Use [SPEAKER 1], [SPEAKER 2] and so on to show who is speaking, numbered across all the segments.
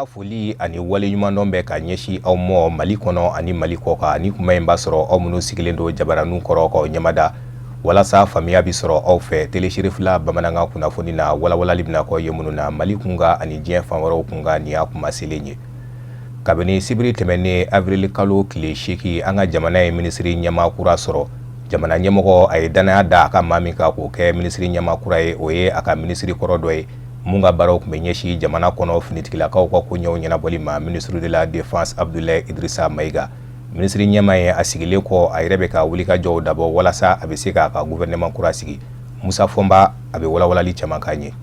[SPEAKER 1] ka foli ani wale ɲuman bɛ ka ɲɛsi aw mɔ Mali kɔnɔ ani Mali kɔkan ni kuma in b'a sɔrɔ aw minnu sigilen don jabaranu kɔrɔ ka ɲamada walasa faamuya bi sɔrɔ aw fɛ telesirifila bamanankan kunnafoni na walawalali bɛna kɔ ye minnu na Mali kunga ani diɲɛ fan wɛrɛw kunga ni y'a kuma selen ye. Kabini sibiri tɛmɛnen avril kalo tile 8 an ka jamana ye minisiri ɲɛmaa kura sɔrɔ. Jamana ɲɛmɔgɔ a ye danaya da a ka maa min ka k'o kɛ minisiri ɲɛmaa kura ye o ye a ka minisiri kɔrɔ dɔ ye mun ka baaraw tun bɛ ɲɛsi jamana kɔnɔ finitigilakaw ka koɲɛw ɲɛnabɔli ma ministre de la défense Abdoulaye Idrissa Maïga. Minisiri ɲɛmaa ye a sigilen kɔ a yɛrɛ bɛ ka wulikajɔw dabɔ walasa a bɛ se k'a ka gouvernement kura sigi. Musa Fɔnba a bɛ walawalali caman k'an ye.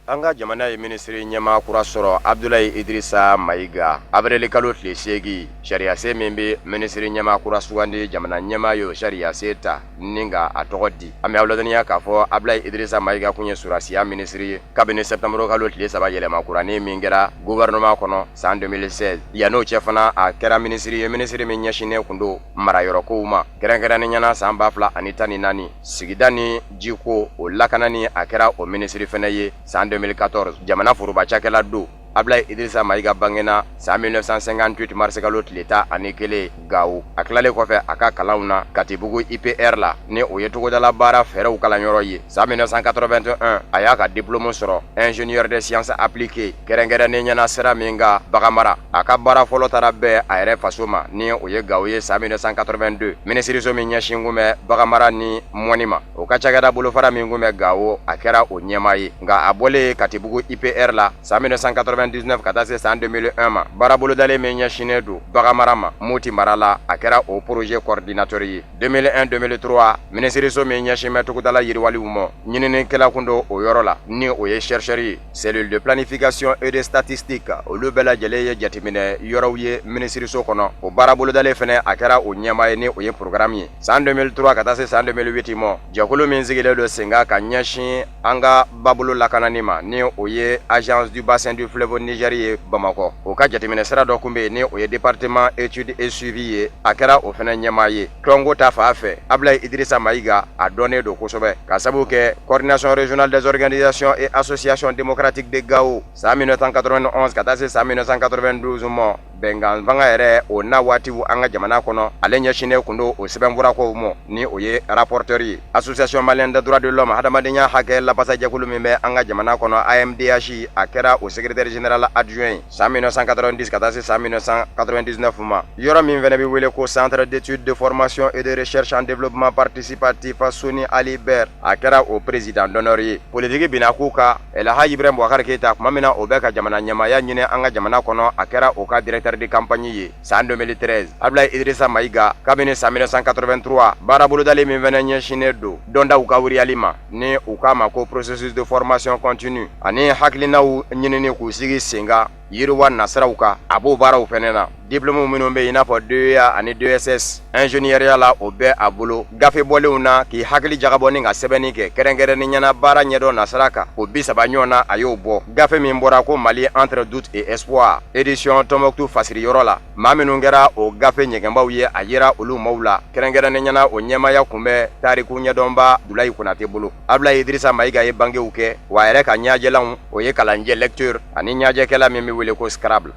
[SPEAKER 2] An ka jamana ye minisiri ɲɛmaa kura sɔrɔ Abdoulaye Idrissa Maïga avril kalo tile 8 sariya se min bɛ minisiri ɲɛmaa kura sugandi jamana ɲɛmaa ye sariya se ta ni ka a tɔgɔ di. An bɛ aw ladɔnniya k'a fɔ Abdoulaye Idrissa Maïga kun ye surasiya minisiri ye kabini septembre kalo tile 3 yɛlɛma kuranin min kɛra gouvernement kɔnɔ san 2016 yan'o cɛ fana a kɛra minisiri ye minisiri min ɲɛsinnen kun don marayɔrɔkow ma kɛrɛnkɛrɛnnenya san 2014 sigida ni jiko o lakanani a kɛra o minisiri fɛnɛ ye san 2014 jamana foroba cakɛla do Abdoulaye Idrissa Maïga bangena san 1958 mars kalo tile 11 Gawo a tilalen kɔfɛ a ka kalanw na Katibugu IPR la ni o ye togodala baara fɛrɛw kalanyɔrɔ ye san 1981 a y'a ka diplôme sɔrɔ ingénieur des sciences appliquées kɛrɛnkɛrɛnnen ɲɛna sira min ka Bagamara a ka baara fɔlɔ taara bɛɛ a yɛrɛ faso ma ni o ye Gawo ye san 1982 minisiriso min ɲɛsin kun bɛ Bagamara ni Mɔni ma o ka cakɛda bolofara min kun bɛ Gawo a kɛra o ɲɛmaa ye nka a bɔlen Katibugu IPR la san 1999 ka taa se san 2001 ma baarabolo dalen min ɲɛsinnen don Bagamara ma Moti mara la a kɛra o projet coordinateur ye 2001-2003 minisiriso min ɲɛsin bɛ togotala yiriwaliw ma ɲininikɛla kun do o yɔrɔ la ni o ye chercheur ye cellule de planification et de statistique olu bɛɛ lajɛlen ye jateminɛ yɔrɔw ye minisiriso kɔnɔ o baarabolo dalen fɛnɛ a kɛra o ɲɛmaa ye ni o ye programme ye san 2003 ka taa se san 2008 ma jɛkulu min sigilen do senga ka ɲɛsin an ka babolo lakanani ma ni o ye agence du bassin du fleuve Niger ye Bamako o ka jateminɛ sira dɔ kun bɛ ni o ye département études et suivi ye a kɛra o fɛnɛ ɲɛmaa ye tɔnko ta fan fɛ Abdoulaye Idrissa Maïga a dɔnnen do kosɛbɛ ka sabu kɛ coordination régionale des organisations et associations démocratiques de Gao san 1991 ka taa se san 1992 ma bɛnkan fanga yɛrɛ o na waatiw an ka jamana kɔnɔ ale ɲɛsinnen kun do o sɛbɛnfurakow ma ni o ye rapporteur ye association malienne des droits de l'homme hadamadenya hakɛ labasa jɛkulu min bɛ an ka jamana kɔnɔ AMDH a kɛra o secrétaire général adjoint san 1990 ka taa se san 1999 ma yɔrɔ min fɛnɛ bɛ wele ko centre d'études de formation et de recherche en développement participatif Soni Ali Ber a kɛra o président d'honneur ye politique bina k'u ka Elhaji Ibrahim Boubacar Keita kuma min na o bɛ ka jamana ɲɛmaaya ɲini an ka jamana kɔnɔ a kɛra o ka directeur de campagne ye san 2013 Abdoulaye Idrissa Maïga kabini san 1983 baarabolo dalen min fɛnɛ ɲɛsinnen do dɔndaw ka wuriyali ma ni u k'a ma ko processus de formation continue ani hakilinaw ɲinini k'u sigi senga yiriwa nasiraw ka a b'o baaraw fɛnɛ na diplôme minnu bɛ i n'a fɔ DEA ani DSS ingénieuriya la o bɛ a bolo gafe bɔlenw na k'i hakili jagabɔ ni ka sɛbɛnni kɛ kɛrɛnkɛrɛnnen ɲɛna baara ɲɛdɔn nasira kan o 30 ɲɔgɔn na a y'o bɔ gafe min bɔra ko Mali entre doute et espoir édition Tombouctou fasiriyɔrɔ la maa minnu kɛra o gafe ɲɛgɛnbaw ye a yira olu maaw la kɛrɛnkɛrɛnnen ɲɛna o ɲɛmaaya kun bɛ tariku ɲɛdɔnba Abdoulaye Konate bolo Abdoulaye Idrissa Maïga ye bangew kɛ wa a yɛrɛ ka ɲɛjɛlanw o ye kalanjɛ lecture ani ɲɛjɛkɛla min bɛ wele ko Scrabble.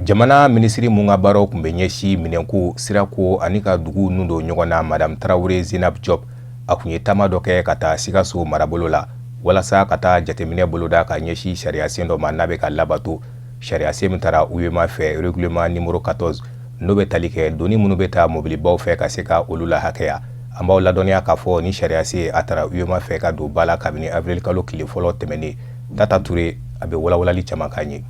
[SPEAKER 1] Jamana minisiri mun ka baaraw kun bɛ ɲɛsi minɛnko sirako ani ka dugu nun don ɲɔgɔn na Madame Traoré Zinab Diop a kun ye taama dɔ kɛ ka taa Sikaso marabolo la walasa ka taa jateminɛ boloda ka ɲɛsi sariya sen dɔ ma n'a bɛ ka labato sariya sen min taara UEMOA fɛ règlement numéro 14 n'o bɛ tali kɛ doni minnu bɛ taa mobilibaw fɛ ka se ka olu la hakɛya an b'aw ladɔnniya k'a fɔ ni sariya sen a taara UEMOA fɛ ka don ba la kabini avril kalo tile fɔlɔ tɛmɛnen Tata Touré a bɛ walawalali caman k'an ye.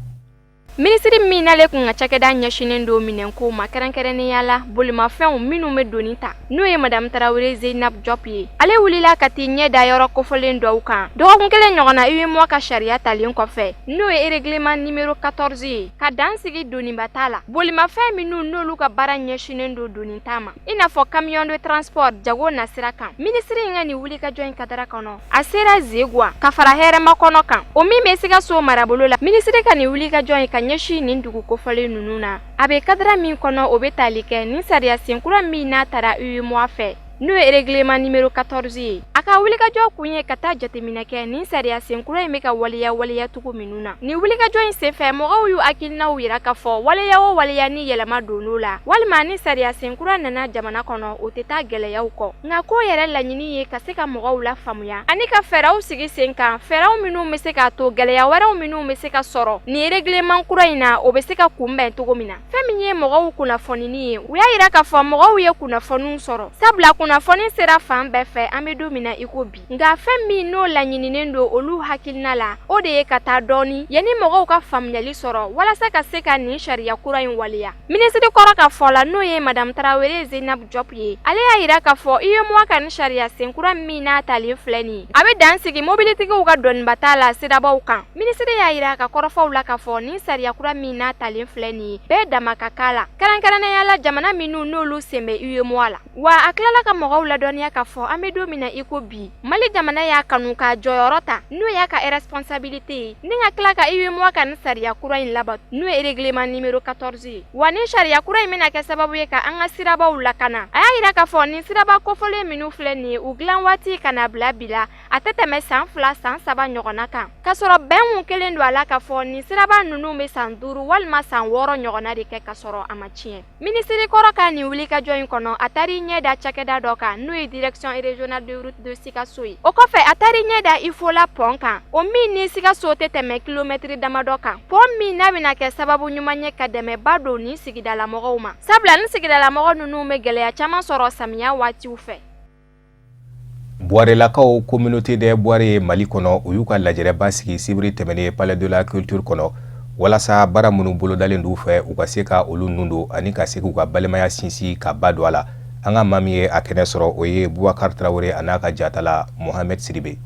[SPEAKER 3] Minisiri min n'ale kun ka cakɛda ɲɛsinnen do minɛnko ma kɛrɛnkɛrɛnnenya la bolimafɛnw minnu bɛ doni ta n'o ye Madame Traoré Zinab Diop ye ale wulila ka t'i ɲɛ da yɔrɔ kofɔlen dɔw kan dɔgɔkun kelen ɲɔgɔn na UEMOA ka sariya talen kɔfɛ n'o ye règlement numéro 14 ye ka dan sigi doniba ta la bolimafɛn minnu n'olu ka baara ɲɛsinnen do doni ta ma i n'a fɔ camion de transport jago nasira kan minisiri in ka nin wulikajɔ in kadara kɔnɔ a sera Zegwa ka fara hɛrɛma kɔnɔ kan o min bɛ Sikaso marabolo la minisiri ka nin wulikajɔ in ka ɲɛsi nin dugu kofɔlen ninnu na a bɛ kadara min kɔnɔ o bɛ tali kɛ ni sariya senkura min n'a taara UEMOA fɛ n'o ye règlement numéro 14 ye. A ka wulikajɔ kun ye ka taa jateminɛ kɛ nin sariya senkura in bɛ ka waleya cogo minnu na. Ni wulikajɔ in senfɛ mɔgɔw y'u hakilinaw yira k'a fɔ waleya o waleya ni yɛlɛma donn'o la walima ni sariya senkura nana jamana kɔnɔ o tɛ taa gɛlɛyaw kɔ. Nka ko yɛrɛ laɲini ye ka se ka mɔgɔw la faamuya ani ka fɛɛrɛw sigi sen kan fɛɛrɛw minnu bɛ se k'a to gɛlɛya wɛrɛw minnu bɛ se ka sɔrɔ ni règlement kura in na o bɛ se ka kunbɛn cogo min na. Fɛn min ye mɔgɔw kunnafonini ye u y'a yira k'a fɔ mɔgɔw ye kunnafoniw sɔrɔ sabula kunnafoni sera fan bɛɛ fɛ an bɛ don min na i ko bi. Nka fɛn min n'o laɲininen don olu hakilina la o de ye ka taa dɔɔni yanni mɔgɔw ka faamuyali sɔrɔ walasa ka se ka nin sariya kura in waleya. Minisiri kɔrɔ ka fɔ la n'o ye Madame Tarawele Zainab Diop ye ale y'a yira k'a fɔ UEMOA ka nin sariya senkura min n'a talen filɛ nin ye a bɛ dan sigi mobilitigiw ka dɔnnibata la sirabaw kan. Minisiri y'a yira ka kɔrɔfɔw la k'a fɔ nin sariya kura min n'a talen filɛ nin ye bɛɛ dama ka k'a la kɛrɛnkɛrɛnnenya la jamana minnu n'olu sen bɛ UEMOA la wa a tilala ka mɔgɔw ladɔnniya k'a fɔ an bɛ don min na i ko bi Mali jamana y'a kanu ka jɔyɔrɔ ta n'o y'a ka responsabilité ye ni ka tila ka UEMOA ka nin sariya kura in labato n'o ye règlement numéro 14 ye wa nin sariya kura in bɛna kɛ sababu ye ka an ka sirabaw lakana. A y'a yira k'a fɔ nin siraba kofɔlen minnu filɛ nin ye u dilan waati ka na bila bi la a tɛ tɛmɛ san 2 san 3 ɲɔgɔnna kan k'a sɔrɔ bɛn kun kelen don a la k'a fɔ nin siraba ninnu bɛ san 5 walima san 6 ɲɔgɔnna de kɛ k'a sɔrɔ a ma tiɲɛ. Minisiri kɔrɔ ka nin wulikajɔ in kɔnɔ a taar'i ɲɛ da cakɛda dɔ kan n'o ye direction régionale de route de Sikaso ye. O kɔfɛ a taar'i ɲɛ da Ifola pont kan o min ni Sikaso tɛ tɛmɛ kilomɛtiri damadɔ kan pont min n'a bɛna kɛ sababu ɲuman ye ka dɛmɛba don ni sigidalamɔgɔw ma sabula ni sigidalamɔgɔ ninnu bɛ gɛlɛya caman sɔrɔ samiya waatiw fɛ.
[SPEAKER 1] Buarelakaw communauté de Buare Mali kɔnɔ u y'u ka lajɛrɛba sigi sibiri tɛmɛnen palais de la culture kɔnɔ walasa bara minnu bolodalen d'u fɛ u ka se ka olu nun don ani ka se k'u ka balimaya sinsin ka ba don a la. An ka maa min ye a kɛnɛ sɔrɔ o ye Boubacar Traoré a n'a ka jatala Mohamed Sidibe.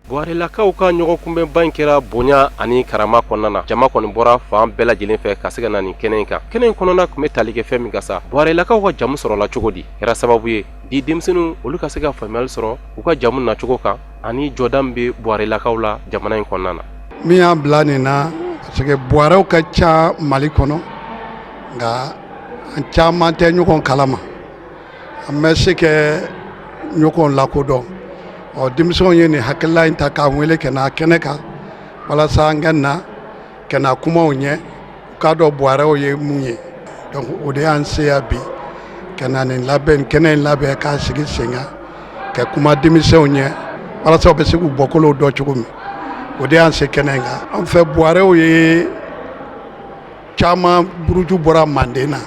[SPEAKER 4] Buarelakaw ka ɲɔgɔn kunbɛnba in kɛra bonya ani karama kɔnɔna na. Jama kɔni bɔra fan bɛɛ lajɛlen fɛ ka se ka na nin kɛnɛ in kan. Kɛnɛ in kɔnɔna tun bɛ tali kɛ fɛn min ka sa. Buarelakaw ka jamu sɔrɔla cogo di? Kɛra sababu ye di denmisɛnninw olu ka se ka faamuyali sɔrɔ u ka jamu nacogo kan ani jɔda min bɛ Buarelakaw la jamana in kɔnɔna na.
[SPEAKER 5] Min y'a bila nin na parce que Buarew ka ca Mali kɔnɔ nka an caman tɛ ɲɔgɔn kalama. An bɛ se kɛ ɲɔgɔn lakodɔn. Denmisɛnw ye nin hakilila in ta k'an wele ka na kɛnɛ kan walasa an ka na ka na kumaw ɲɛ u k'a dɔn Buarew ye mun ye. Donc o de y'an se yan bi ka na nin labɛn kɛnɛ in labɛn k'a sigi sen kan ka kuma denmisɛnw ɲɛ walasa u bɛ se k'u bɔkolow dɔn cogo min. O de y'an se kɛnɛ in kan. An fɛ Buarew ye caman buruju bɔra Manden na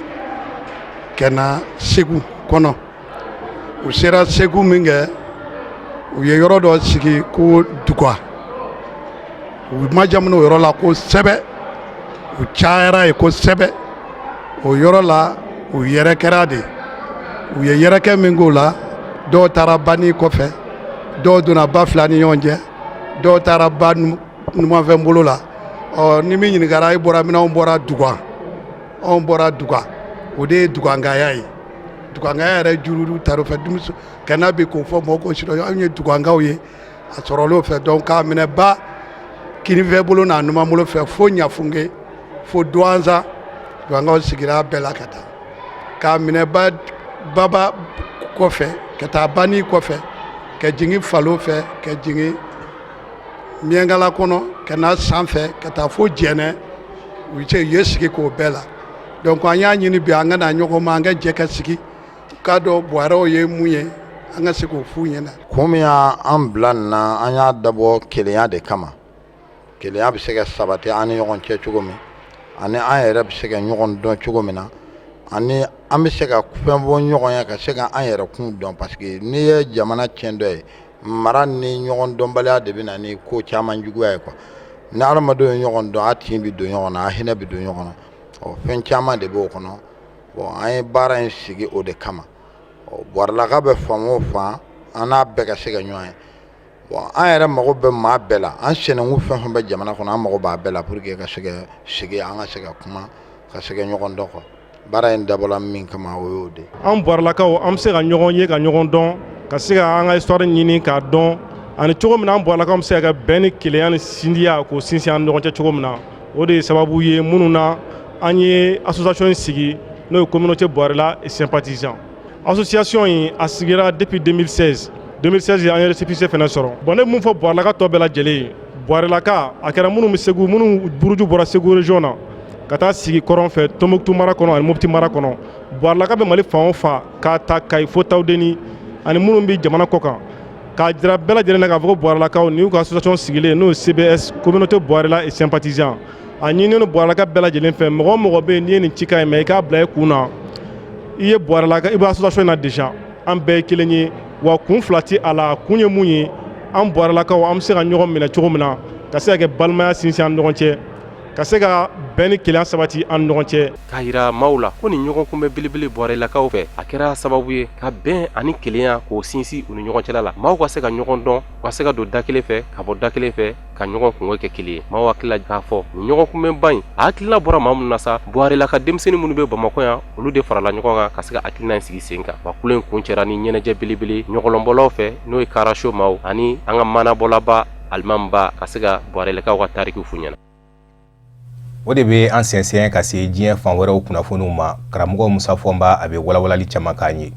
[SPEAKER 5] ka na Segu kɔnɔ. U sera Segu min kɛ u ye yɔrɔ dɔ sigi ko Dugwa. U majamu o yɔrɔ la kosɛbɛ u cayara ye kosɛbɛ o yɔrɔ la u yɛrɛkɛra de u ye yɛrɛkɛ min k'o la dɔw taara bani kɔfɛ dɔw donna ba fila ni ɲɔgɔn cɛ dɔw taara ba numanfɛn bolo la ni min ɲininkara i bɔra min anw bɔra Dugwa anw bɔra Dugwa o de ye Dugwangaya ye. Dugwangaya yɛrɛ juru taar'o fɛ denmisɛn kana bi k'o fɔ mɔgɔw ko sidɔn anw ye Dugwangaw ye a sɔrɔl'o fɛ donc k'a minɛ ba kinifɛ bolo n'a numan bolo fɛ fo Ɲafunge fo Douanza Dugwangaw sigira bɛɛ la ka taa k'a minɛ baba kɔfɛ ka taa bani kɔfɛ ka jigin Falo fɛ ka jigin Miɲankala kɔnɔ ka na sanfɛ ka taa fo Jɛnɛ u ye sigi k'o bɛɛ la donc an y'a ɲini bi an ka na ɲɔgɔn ma an ka jɛ ka sigi k'a dɔn Buarew ye mun ye an ka se k'o f'u ɲɛna.
[SPEAKER 6] Kun min y'an bila nin na an y'a dabɔ kelenya de kama. Kelenya bɛ se ka sabati an ni ɲɔgɔn cɛ cogo min ani an yɛrɛ bɛ se ka ɲɔgɔn dɔn cogo min na ani an bɛ se ka fɛn bɔ ɲɔgɔn ye ka se ka an yɛrɛ kun dɔn parce que n'i ye jamana tiɲɛ dɔ ye mara ni ɲɔgɔn dɔnbaliya de bɛ na ni ko caman juguya ye quoi. Ni adamadenw ye ɲɔgɔn dɔn a tin bɛ don ɲɔgɔn na a hinɛ bɛ don ɲɔgɔn na fɛn caman de b'o kɔnɔ. Bon an ye baara in sigi o de kama. Buarelaka bɛ fan o fan an n'a bɛɛ ka se ka ɲɔgɔn ye. Bon an yɛrɛ mago bɛ maa bɛɛ la an sɛnɛnkun fɛn fɛn bɛ jamana kɔnɔ an mago b'a bɛɛ la pour que ka se ka sigi an ka se ka kuma ka se ka ɲɔgɔn dɔn quoi. Baara in dabɔla min kama o y'o de. An
[SPEAKER 7] Buarelakaw an bɛ se ka ɲɔgɔn ye ka ɲɔgɔn dɔn ka se ka an ka histoire ɲini k'a dɔn ani cogo min na an Buarelakaw bɛ se ka bɛn ni kelenya ni sindiya k'o sinsin an ni ɲɔgɔn cɛ cogo min na o de ye sababu ye minnu na an ye association sigi n'o ye communauté Buarela et sympathisants association in a sigira depuis 2016 an ye récépissé fɛnɛ sɔrɔ bon ne mun fɔ Bɔrɛlaka tɔ bɛɛ lajɛlen Bɔrɛlaka a kɛra minnu bɛ Segu minnu buruju bɔra Segu région na ka taa sigi kɔrɔn fɛ Tombouctou mara kɔnɔ ani Mopti mara kɔnɔ Bɔrɛlaka bɛ Mali fan o fan k'a ta Kayi fo Tawudeni ani minnu bɛ jamana kɔ kan k'a jira bɛɛ lajɛlen na k'a fɔ ko Bɔrɛlakaw ni y'u ka association sigilen n'o ye CBS communauté Bɔrɛla et sympathisants a ɲinini Bɔrɛlaka bɛɛ lajɛlen fɛ mɔgɔ o mɔgɔ bɛ yen n'i ye nin ci ka ɲi mais i k'a bila i kun na i ye Bɔrɛlaka i bɛ association in na déjà an bɛɛ ye kelen ye wa kun fila ti a la kun ye mun ye an Bɔrɛlakaw an bɛ se ka ɲɔgɔn minɛ cogo min na ka se ka kɛ balimaya sinsin an ɲɔgɔn cɛ ka se ka bɛn ni kelenya sabati an ɲɔgɔn cɛ
[SPEAKER 4] k'a yira maaw la ko nin ɲɔgɔn kunbɛ belebele Bɔrɛlakaw fɛ a kɛra sababu ye ka bɛn ani kelenya k'o sinsin u ni ɲɔgɔn cɛla la maaw ka se ka ɲɔgɔn dɔn ka se ka don da kelen fɛ ka bɔ da kelen fɛ ka ɲɔgɔn kungo kɛ kelen ye maaw hakilila k'a fɔ nin ɲɔgɔn kunbɛnba in a hakilina bɔra maa minnu na sa Bɔrɛlaka denmisɛnnin minnu bɛ Bamakɔ yan olu de farala ɲɔgɔn kan ka se ka hakilina in sigi sen kan wa kulo in kun cɛra ni ɲɛnajɛ belebele ɲɔgɔlɔnbɔlaw fɛ n'o ye Karacho maaw ani an ka manabɔlaba Alimanba ka se ka Bɔrɛlakaw ka tarikiw f'u ɲɛna.
[SPEAKER 1] O de bɛ an sɛnsɛn ka se diɲɛ fan wɛrɛw kunnafoniw ma karamɔgɔ Musa Fɔnba a bɛ walawalali caman k'an ye.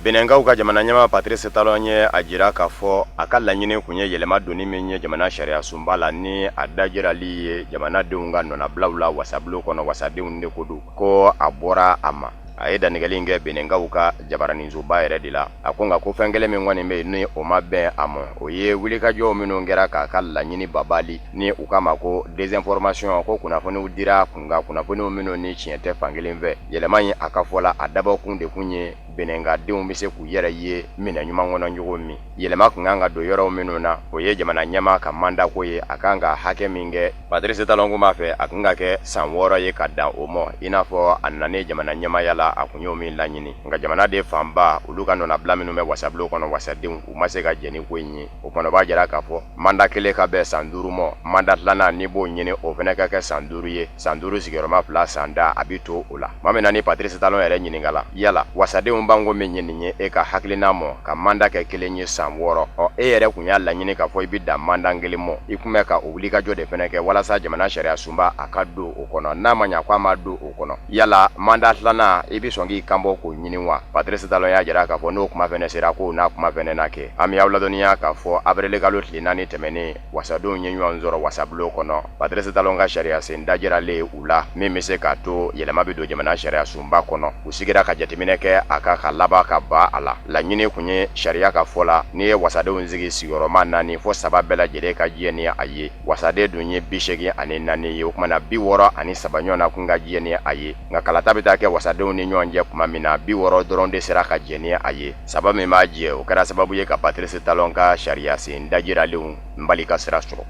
[SPEAKER 2] Benengaw ka jamana ɲɛmaa Patrice Talon ye a jira k'a fɔ a ka laɲini kun ye yɛlɛma donni min ye jamana sariya sunba la ni a dajirali ye jamanadenw ka nɔnabilaw la wasabilo kɔnɔ wasadenw de ko don ko a bɔra a ma. A ye danigɛli in kɛ Benengaw ka jabaraninsoba yɛrɛ de la a ko nka ko fɛn kelen min kɔni bɛ yen ni o ma bɛn a ma o ye wulikajɔw minnu kɛra k'a ka laɲini babali ni u k'a ma ko désinformation ko kunnafoniw dira kun nka kunnafoniw minnu ni tiɲɛ tɛ fankelen fɛ yɛlɛma in a ka fɔ la a dabɔkun de kun ye Benengadenw bɛ se k'u yɛrɛ ye minɛ ɲuman kɔnɔ cogo min yɛlɛma kun kan ka don yɔrɔ minnu na o ye jamana ɲɛmaa ka mandako ye a kan ka hakɛ min kɛ Patrice Talon ko b'a fɛ a kun ka kɛ san 6 ye ka dan o ma i n'a fɔ a nane jamana ɲɛmaaya la a kun y'o min laɲini nka jamanaden fanba olu ka nɔnabila minnu bɛ wasabilo kɔnɔ wasadenw u ma se ka jɛ ni ko in ye o kɔnɔ b'a jira k'a fɔ manda kelen ka bɛn san 5 ma manda filanan ni b'o ɲini o fɛnɛ ka kɛ san 5 ye san 5 sigiyɔrɔma 2 san da a bi to o la maa min na ni Patrice Talon yɛrɛ ɲininka la yala wasadenw banko min ye nin ye e ka hakilina mɔ ka manda kɛ kelen ye san 6 e yɛrɛ kun y'a laɲini k'a fɔ i bi dan manda kelen mɔ i kun bɛ ka o wulikajɔ de fɛnɛ kɛ walasa jamana sariya sunba a ka don o kɔnɔ n'a ma ɲa ko a ma don o kɔnɔ yala manda filanan i bi sɔn k'i kanbɔ k'o ɲini wa Patrice Talon y'a jira k'a fɔ n'o kuma fɛnɛ sera ko n'a kuma fɛnɛ na kɛ an bɛ aw ladɔnniya k'a fɔ avril kalo tile 4 tɛmɛnen wasadenw ye ɲɔgɔn sɔrɔ wasabilo kɔnɔ Patrice Talon ka sariya sen dajiralen u la min bɛ se k'a to yɛlɛma bɛ don jamana sariya sunba kɔnɔ u sigira ka jateminɛ kɛ a ka laban ka ba a la laɲini kun ye sariya ka fɔ la n'i ye wasadenw sigi sigiyɔrɔma 4 fo 7 bɛɛ lajɛlen ka diɲɛ ni a ye wasaden dun ye 84 ye o kumana 63 ɲɔgɔn na kun ka diɲɛ ni a ye nka kalata bɛ taa kɛ wasadenw ni ɲɔgɔn cɛ kuma min na 60 dɔrɔn de sera ka jɛ ni a ye saba min b'a jɛ o kɛra sababu ye ka Patrice Talon ka sariya sen dajiralenw bali ka sira sɔrɔ.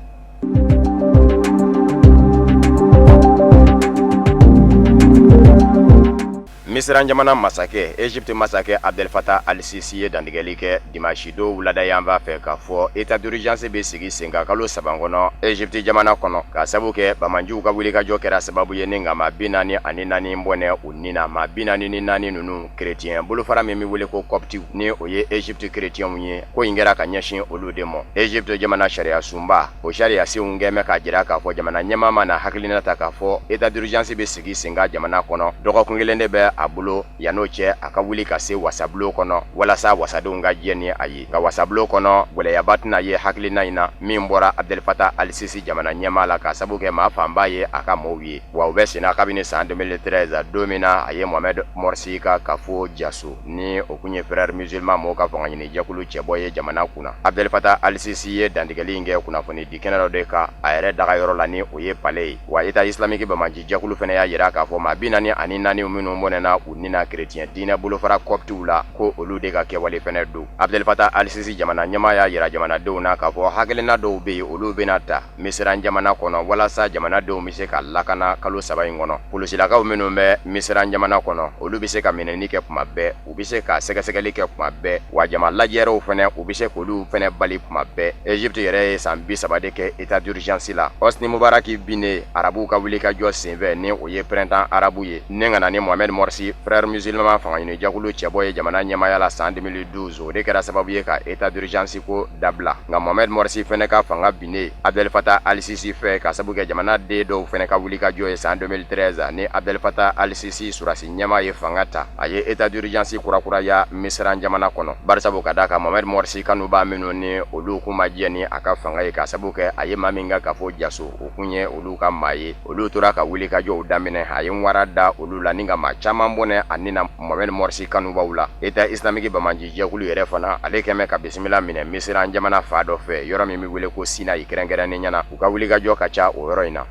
[SPEAKER 2] Misran jamana masakɛ Egypte masakɛ Abdel Fattah al-Sisi ye dantigɛli kɛ dimanche don wulada yan b'a fɛ k'a fɔ état d'urgence bɛ sigi sen kan kalo 3 kɔnɔ Egypte jamana kɔnɔ ka sababu kɛ Bamanjiw ka wulikajɔ kɛra sababu ye ni nka maa 44 bɔnɛ u ni na maa 44 ninnu chrétien bolofara min bɛ wele ko coptiw ni o ye Egypte chrétienw ye ko in kɛra ka ɲɛsin olu de ma Egypte jamana sariya sunba o sariya senw kɛmɛ k'a jira k'a fɔ jamana ɲɛmaa mana hakilina ta k'a fɔ état d'urgence bɛ sigi sen kan jamana kɔnɔ dɔgɔkun kelen de bɛ a bolo yan'o cɛ a ka wuli ka se wasabilo kɔnɔ walasa wasadenw ka diɲɛ ni a ye ka wasabilo kɔnɔ gwɛlɛyaba tɛna ye hakilina in na min bɔra Abdel Fattah al-Sisi jamana ɲɛmaa la ka sababu kɛ maa fanba ye a ka maaw ye wa u bɛ senna kabini san 2013 don min na a ye Mohamed Morsi ka kafo jaso ni o kun ye frère musulman mɔgɔw ka fanga ɲini jɛkulu cɛbɔ ye jamana kunna Abdel Fattah al-Sisi ye dantigɛli in kɛ kunnafoni di kɛnɛ dɔ de kan a yɛrɛ dagayɔrɔ la ni o ye palais ye wa état islamique Bamanji jɛkulu fɛnɛ y'a jira k'a fɔ maa 44 minnu bɔnɛna u nina chrétien diinɛ bolofara coptiw la ko olu de ka kɛwale fɛnɛ don Abdel Fattah al-Sisi jamana ɲɛmaa y'a yira jamanadenw na k'a fɔ hakilina dɔw bɛ yen olu bɛna ta Misira jamana kɔnɔ walasa jamanadenw bɛ se ka lakana kalo 3 in kɔnɔ polisilakaw minnu bɛ Misira jamana kɔnɔ olu bɛ se ka minɛni kɛ kuma bɛɛ u bɛ se ka sɛgɛsɛgɛli kɛ kuma bɛɛ wa jama lajɛrew fɛnɛ u bɛ se k'olu fɛnɛ bali kuma bɛɛ Egypte yɛrɛ ye san 30 de kɛ état d'urgence la Hosni Mubaraki binnen arabuw ka wulikajɔ senfɛ ni o ye printemps arabu ye ni ka na ni Mohamed Morsi Morsi frère musulman fanga ɲini jakulu cɛbɔ ye jamana ɲɛmaya la san 2012 o de kɛra sababu ye ka état d'urgence ko dabila nka Mohamed Morsi fɛnɛ ka fanga binnen Abdel Fattah al-Sisi fɛ ka sababu kɛ jamana den dɔw fɛnɛ ka wuli ka jɔ ye san 2013 ni Abdel Fattah al-Sisi surasi ɲɛma ye fanga ta a ye état d'urgence kurakuraya Misira jamana kɔnɔ barisabu ka da ka Mohamed Morsi kanu b'a minnu ni olu kuma jɛ ni a ka fanga ye ka sababu kɛ a ye maa min ka fɔ jaso o kun ye olu ka maa ye olu tora ka wuli ka jɔw daminɛ a ye wara da olu la ni ka maa caman bɔnɛ ani na Mohamed Morsi kanubaw la état islamique Bamaji jɛkulu yɛrɛ fana ale kɛmɛ ka bisimila minɛ Misira jamana fa dɔ fɛ yɔrɔ min bɛ wele ko Sinayi kɛrɛnkɛrɛnnen ɲɛna u ka wuli ka jɔ ka ca o yɔrɔ in na.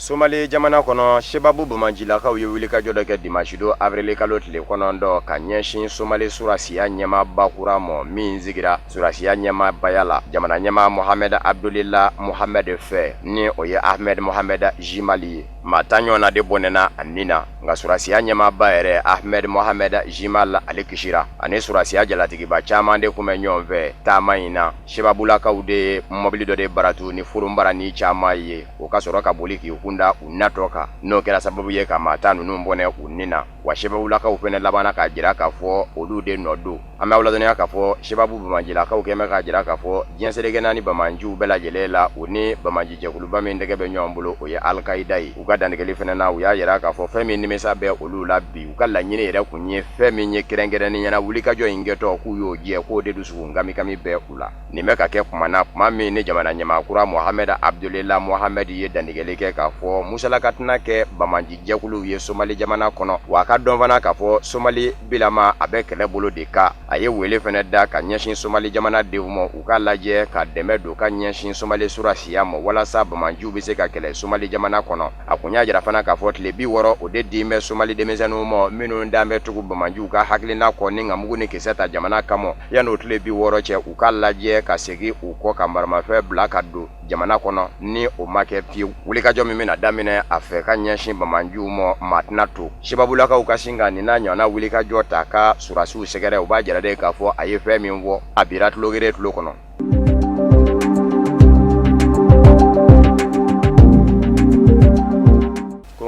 [SPEAKER 2] Somali jamana kɔnɔ Shebabu Bamanjilakaw ye wuli ka jɔ dɔ kɛ dimanche don avril kalo tile kɔnɔntɔn ka ɲɛsin Somali surasiya ɲɛma bakura mɔ min sigira surasiya ɲɛma baya la jamana ɲɛma Mohamed Abdulila Mohamed fɛ ni o ye Ahmed Mohamed Jimali ye maa ta ɲɔgɔnna de bɔnɛna a nin na nka surasiya ɲɛma ba yɛrɛ Ahmed Mohamed Jimal ale kisira ani surasiya jalatigiba caman de kun bɛ ɲɔgɔn fɛ taama in na Shebabulakaw de ye mɔbili dɔ de baratu ni furunbara ni caman ye o ka sɔrɔ ka boli k'i kunda u natɔ kan n'o kɛra sababu ye ka maa ta ninnu bɔnɛ u nin na wa Shebabulakaw fɛnɛ labanna ka jira k'a fɔ olu de nɔ don an bɛ aw ladɔnniya k'a fɔ Shebabu Bamanjilakaw kɛmɛ ka jira k'a fɔ diɲɛ seleke naani Bamanjiw bɛɛ lajɛlen la u ni Bamanji jɛkuluba min tɛgɛ bɛ ɲɔgɔn bolo o ye Al-Qaida ye u ka dantigɛli fɛnɛ na u y'a yira k'a fɔ fɛn min nimisa bɛ olu la bi u ka laɲini yɛrɛ kun ye fɛn min ye kɛrɛnkɛrɛnnen ɲɛna wulikajɔ in kɛtɔ k'u y'o jɛ k'o de dusukun kami bɛɛ u la nin bɛ ka kɛ kuma min ni jamana ɲɛmaakura Mohamed Abdulila Mohamed ye dantigɛli kɛ k'a fɔ musalaka tɛna kɛ Bamanji jɛkuluw ye Somali jamana kɔnɔ wa a ka dɔn fana k'a fɔ Somali bilama a bɛ kɛlɛ bolo de ka a ye wele fɛnɛ da ka ɲɛsin Somali jamana denw ma u ka lajɛ ka dɛmɛ don ka ɲɛsin Somali surasiya ma walasa Bamanjiw bɛ se ka kɛlɛ Somali jamana kɔnɔ a kun y'a jira fana k'a fɔ tile 60 o de di bɛ Somali denmisɛnninw ma minnu dan bɛ tugu Bamanjiw ka hakilina kɔ ni nka mugu ni kisɛ ta jamana kama yan'o tile 60 cɛ u ka lajɛ ka segin u kɔ ka maramafɛn bila ka don jamana kɔnɔ ni o ma kɛ fiyewu wulikajɔ min bɛna daminɛ a fɛ ka ɲɛsin Bamanjiw ma maa tɛna to Shebabulakaw ka sin ka nin n'a ɲɔgɔnna wulikajɔ ta ka surasiw sɛgɛrɛ u b'a jira de k'a fɔ a ye fɛn min fɔ a bira tulogere tulo kɔnɔ.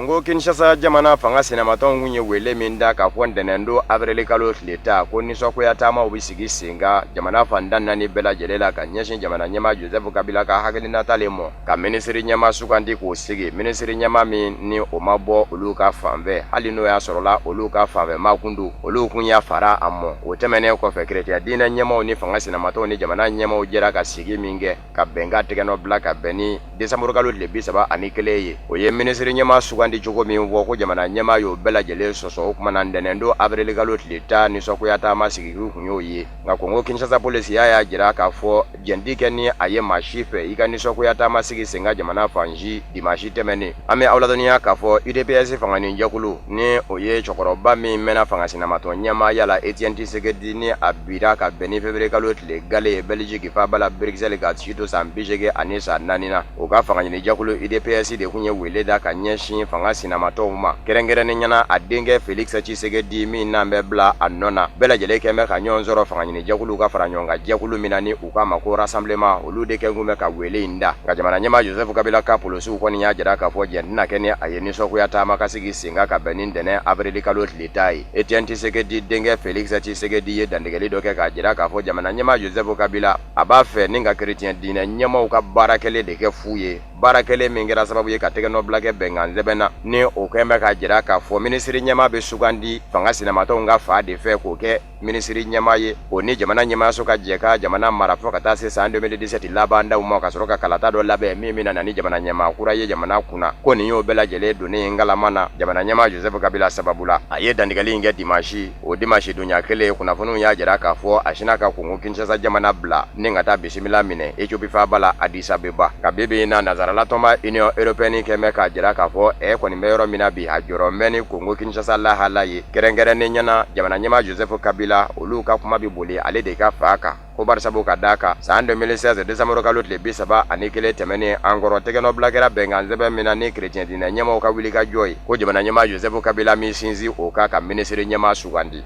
[SPEAKER 2] Kongo Kinshasa jamana fanga sinamatɔnw kun ye wele min da k'a fɔ ntɛnɛndon avril kalo tile ta ko nisɔngoya taamaw bɛ sigi sen kan jamana fantan naani bɛɛ lajɛlen la ka ɲɛsin jamana ɲɛma Joseph Kabila ka hakilinata le mɔ ka minisiri ɲɛma sugandi k'o sigi minisiri ɲɛma min ni o ma bɔ olu ka fanfɛ hali n'o y'a sɔrɔla olu ka fanfɛ makundu olu kun y'a fara a mɔ o tɛmɛnen kɔfɛ kerecɛn diinɛ ɲɛmaw ni fanga sinamatɔnw ni jamana ɲɛmaw jɛra ka sigi min kɛ ka bɛnkan tɛgɛnɔ bila ka bɛn ni desanburu kalo tile 31 ye o ye minisiri ɲɛma sugandi cogo min fɔ ko jamana ɲɛma y'o bɛɛ lajɛlen sɔsɔ o kumana ntɛnɛndon avril kalo tile 10 nisɔngoya taama sigigiw kun y'o ye nka Kongo Kinshasa polisiya y'a jira k'a fɔ jɛndi kɛ ni a ye maa si fɛ i ka nisɔngoya taama sigi sen kan jamana fansi dimanche tɛmɛnen an bɛ aw ladɔnniya k'a fɔ UDPS fangani jɛkulu ni o ye cɛkɔrɔba min mɛnna fanga sinamatɔ ɲɛmaaya la Etienne Tshisekedi ni a bira ka bɛn ni février kalo tile gale Belgique faba la Bruxelles ka si to san 80 ani san 4 na o ka fangani jɛkulu UDPS de kun ye wele da ka ɲɛsin fanga sinamatɔw ma kɛrɛnkɛrɛnnen ɲɛna a denkɛ Félix Tshisekedi min n'an bɛ bila a nɔ na bɛɛ lajɛlen kɛn bɛ ka ɲɔgɔn sɔrɔ fangani jɛkulu ka fara ɲɔgɔn kan jɛkulu min na ni u k'a ma ko rassemblement olu de kɛn kun bɛ ka wele in da nka jamana ɲɛma Joseph Kabila ka polisiw kɔni y'a jira k'a fɔ jɛn tɛna kɛ ni a ye nisɔngoya taama ka sigi sen kan ka bɛn ni ntɛnɛn avril kalo tile 10 ye Etienne Tshisekedi denkɛ Félix Tshisekedi ye dantigɛli dɔ kɛ k'a jira k'a fɔ jamana ɲɛma Joseph Kabila a b'a fɛ ni ka chrétien diinɛ ɲɛmaw ka baarakɛlen de kɛ fu ye baarakɛlen min kɛra sababu ye ka tɛgɛnɔ bila kɛ bɛnkan sɛbɛn na ni o kɛn bɛ ka jira k'a fɔ minisiri ɲɛma bɛ sugandi fanga sinamatɔnw ka fa de fɛ k'o kɛ minisiri ɲɛma ye o ni jamana ɲɛmayaso ka jɛ ka jamana mara fɔ ka taa se san 2017 laban daw ma ka sɔrɔ ka kalata dɔ labɛn min bɛna na ni jamana ɲɛmaakura ye jamana kunna ko nin y'o bɛɛ lajɛlen donnen ngalama na jamana ɲɛma Joseph Kabila sababu la a ye dantigɛli in kɛ dimanche o dimanche donya kelen kunnafoniw y'a jira k'a fɔ a sina ka Kongo Kinshasa jamana bila ni ka taa bisimila minɛ Ethiopie faba la Addis Abeba ka bibi na nazaralatɔma Union Européenne kɛn bɛ k'a jira k'a fɔ kɔni bɛ yɔrɔ min na bi a jɔrɔ mɛ ni Kongo Kinshasa lahala ye kɛrɛnkɛrɛnnen ɲɛna jamana ɲɛma Joseph Kabila olu ka kuma bi boli ale de ka fa kan ko barisabu ka d'a kan san 2016 décembre kalo tile 31 tɛmɛnen an kɔrɔ tɛgɛnɔ bila kɛra bɛnkan sɛbɛn min na ni chrétien diinɛ ɲɛmaw ka wuli ka jɔ ye ko jamana ɲɛma Joseph Kabila min sinsin o ka minisiri ɲɛma sugandi.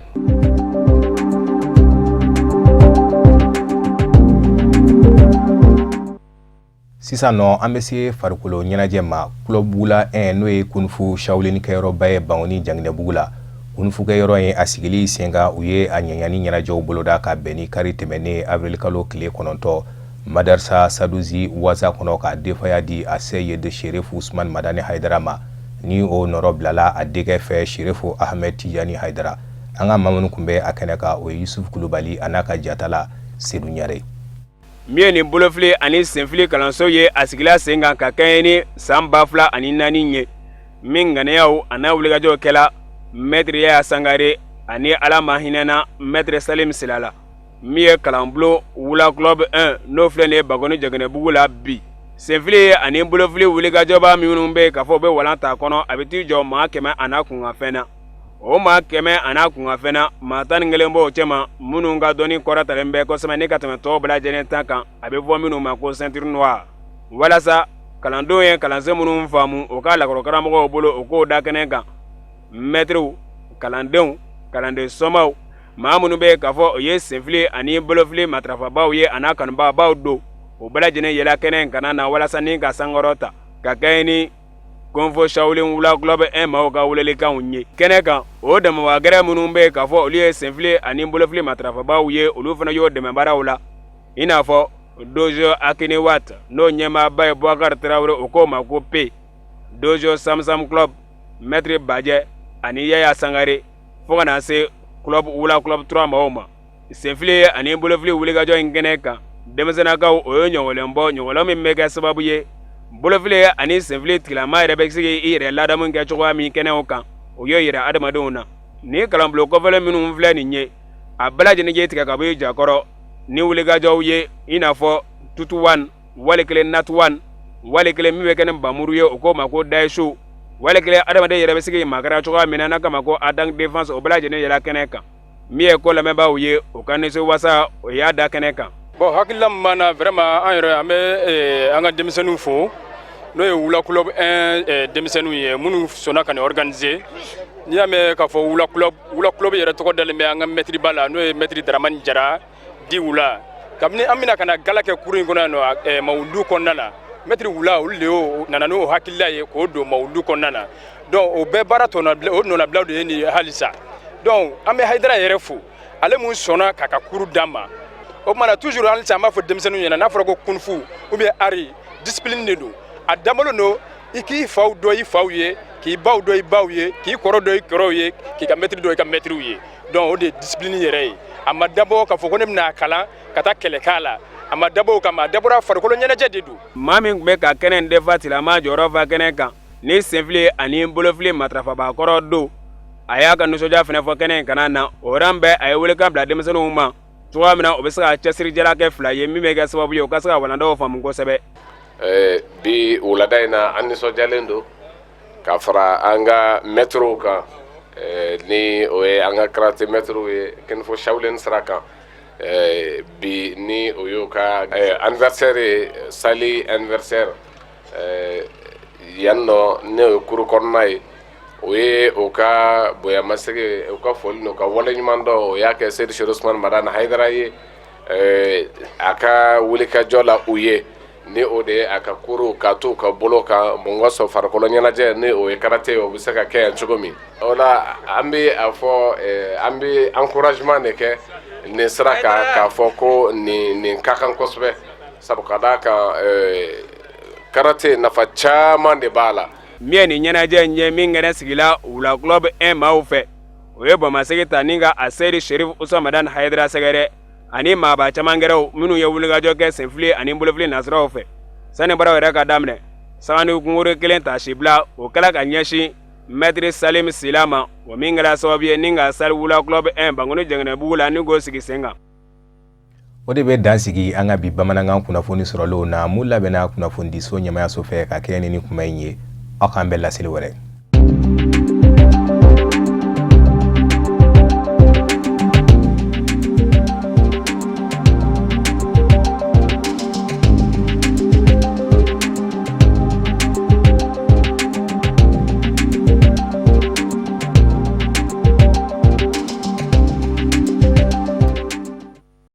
[SPEAKER 1] sisan nɔ an bɛ se farikolo ɲɛnajɛ ma kulɔbugula 1 n'o ye kunfu shawlenikɛyɔrɔba ye Bangoni Janginɛbugu la. Kunfukɛyɔrɔ ye a sigili sen kan u ye a ɲɛɲani ɲɛnajɛw boloda ka bɛn ni kari tɛmɛnen avril kalo tile 9 Madarsa Sadusi waza kɔnɔ ka defaya di a Seyid Sherifu Usman Madani Haidara ma ni o nɔrɔ bilala a denkɛ fɛ Sherifu Ahmed Tijani Haidara. An ka maa minnu kun bɛ a kɛnɛ kan o ye Yusuf Kulubali a n'a ka jatala Sedu Ɲare.
[SPEAKER 8] Min ni bolofili ani senfili kalanso ye a sigila sen kan ka kɛɲɛ ni san 2004 ye min ŋaniyaw a n'a wulikajɔw kɛla Maître Yaya Sangare ani Ala ma hinɛna Maître Salim Silala min ye kalanbulon Wula Club 1 n'o filɛ nin ye Bangoni Janginɛbugu la bi. Senfili ani bolofili wulikajɔba minnu bɛ k'a fɔ u bɛ walan t'a kɔnɔ a bɛ t'i jɔ maa 100 a n'a kunkanfɛn na. O maa 100 a n'a kunkanfɛn na maa 11 b'o cɛma minnu ka dɔnni kɔrɔtalen bɛ kosɛbɛ ni ka tɛmɛ tɔw bɛɛ lajɛlen ta kan a bɛ fɔ minnu ma ko ceinture noire walasa kalandenw ye kalansen minnu faamu o ka lakɔrɔkaramɔgɔw bolo o k'o da kɛnɛ kan. Mɛtiriw, kalandenw, kalanden sɔmaw, maa minnu bɛ k'a fɔ o ye senfili ani bolofili matarafabaw ye a n'a kanubagabaw don o bɛɛ lajɛlen yɛlɛ kɛnɛ in kana na walasa ni ka sankɔrɔ ta ka kɛɲɛ ni Konfo Shaolin Wula Club 1 maaw ka welelikanw ye. Kɛnɛ kan o dɛmɛbagɛrɛ minnu bɛ k'a fɔ olu ye senfili ani bolofili matarafabaw ye olu fana y'o dɛmɛbaaraw la i n'a fɔ Dojo Akiniwat n'o ɲɛmaaba ye Boubacar Traoré o k'o ma ko P, Dojo Samsam Club Maître Bajɛ ani Yaya Sangare fo ka na se Club Wula Club 3 maaw ma. Senfili ani bolofili wulikajɔ in kɛnɛ kan denmisɛnnakaw o ye ɲɔgɔnlen bɔ ɲɔgɔnlɔ min bɛ kɛ sababu ye bolofili ani senfili tigilama yɛrɛ bɛ se k'i yɛrɛ ladamu kɛ cogoya min kɛnɛw kan o y'o yira adamadenw na. Ni kalanbulon kɔfɛlen minnu filɛ nin ye a bɛɛ lajɛlen ye tigɛ ka bɔ i jakɔrɔ ni wulikajɔw ye i n'a fɔ Tutu 1 wali kelen Nat 1 wali kelen min bɛ kɛ ni Bamuru ye o k'o ma ko Daisho wali kelen adamaden yɛrɛ bɛ se k'i makara cogoya min na n'a kama ko Adan Defense o bɛɛ lajɛlen yɛlɛ kɛnɛ kan min ye ko lamɛnbaaw ye o ka nisɔn wasa o y'a da kɛnɛ kan.
[SPEAKER 9] Bon hakilila min b'an na vraiment an yɛrɛ an bɛ an ka denmisɛnninw fo n'o ye Wula Club 1 denmisɛnninw ye minnu sɔnna ka nin organiser n'i y'a mɛn k'a fɔ Wula Club yɛrɛ tɔgɔ dalen bɛ an ka maître ba la n'o ye maître Daramani Jara di Wula kabini an bɛna ka na gala kɛ kuru in kɔnɔ yan nɔ Mawuludu kɔnɔna na maître Wula olu de nana n'o hakilila ye k'o don Mawuludu kɔnɔna na donc o bɛɛ baara o nɔnabilaw de ye nin halisa donc an bɛ Haidara yɛrɛ fo ale mun sɔnna k'a ka kuru d'an ma o kumana toujours halisa an b'a fɔ denmisɛnninw ɲɛna n'a fɔra ko kunfu ou bien ari discipline de don a dabɔlen don i k'i faw dɔn i faw ye k'i baw dɔn i baw ye k'i kɔrɔ dɔn i kɔrɔw ye k'i ka maître dɔn i ka maîtriw ye donc o de ye discipline yɛrɛ ye a ma dabɔ k'a fɔ ko ne bɛna kalan ka taa kɛlɛ k'a la a ma dabɔ o kama a dabɔra farikolo ɲɛnajɛ de don.
[SPEAKER 8] Maa min tun bɛ ka kɛnɛ in defa tilama jɔyɔrɔ fa kɛnɛ kan ni senfili ani bolofili matarafabakɔrɔ don a y'a ka nisɔndiya fana fɔ kɛnɛ in kana na o ran bɛɛ a ye welekan bila denmisɛnninw ma cogoya min na o bɛ se ka cɛsirijala kɛ 2 ye min bɛ kɛ sababu ye o ka se ka walandaw faamu kosɛbɛ.
[SPEAKER 4] Bi wulada in na an nisɔndiyalen don ka fara an ka mɛtiriw kan ni o ye an ka karate mɛtiriw ye Kinfo Shaolin sira kan bi ni o y'o ka anniversaire ye sali anniversaire yan nɔ ne o ye kuru kɔnɔna ye o ye o ka bonyamasegin o ka foli n'o ka waleɲuman dɔ o y'a kɛ Seydi Sherifu Usman Madani Haidara ye a ka wulikajɔ la u ye ni o de a ka kuru ka to ka bolo kan mun ka sɔn farikolo ɲɛnajɛ ni o ye karate o bɛ se ka kɛ yan cogo min o la an bɛ a fɔ an bɛ encouragement de kɛ nin sira kan k'a fɔ ko nin ka kan kosɛbɛ sabu ka d'a kan karate nafa caman de b'a la.
[SPEAKER 8] Min nin ɲɛnajɛ in ye min kɛnɛ sigila Wula Club 1 maaw fɛ o ye bamasegi ta ni ka a Seydi Sherifu Usman Madani Haidara sɛgɛrɛ ani maaba caman gɛrɛw minnu ye wulikajɔ kɛ senfili ani bolofili nasiraw fɛ sani baaraw yɛrɛ ka daminɛ sagani kunkuru kelen ta sibila o kɛla ka ɲɛsin Maître Salim Sila ma o min kɛra sababu ye ni ka sali Wula Club 1 Bangoni Janginɛbugu la ni k'o sigi sen kan.
[SPEAKER 1] O de bɛ dansigi an ka bi bamanankan kunnafoni sɔrɔlenw na mun labɛnna kunnafoni diso ɲɛmayaso fɛ ka kɛɲɛ ni kuma in ye aw k'an bɛɛ laseli wɛrɛ.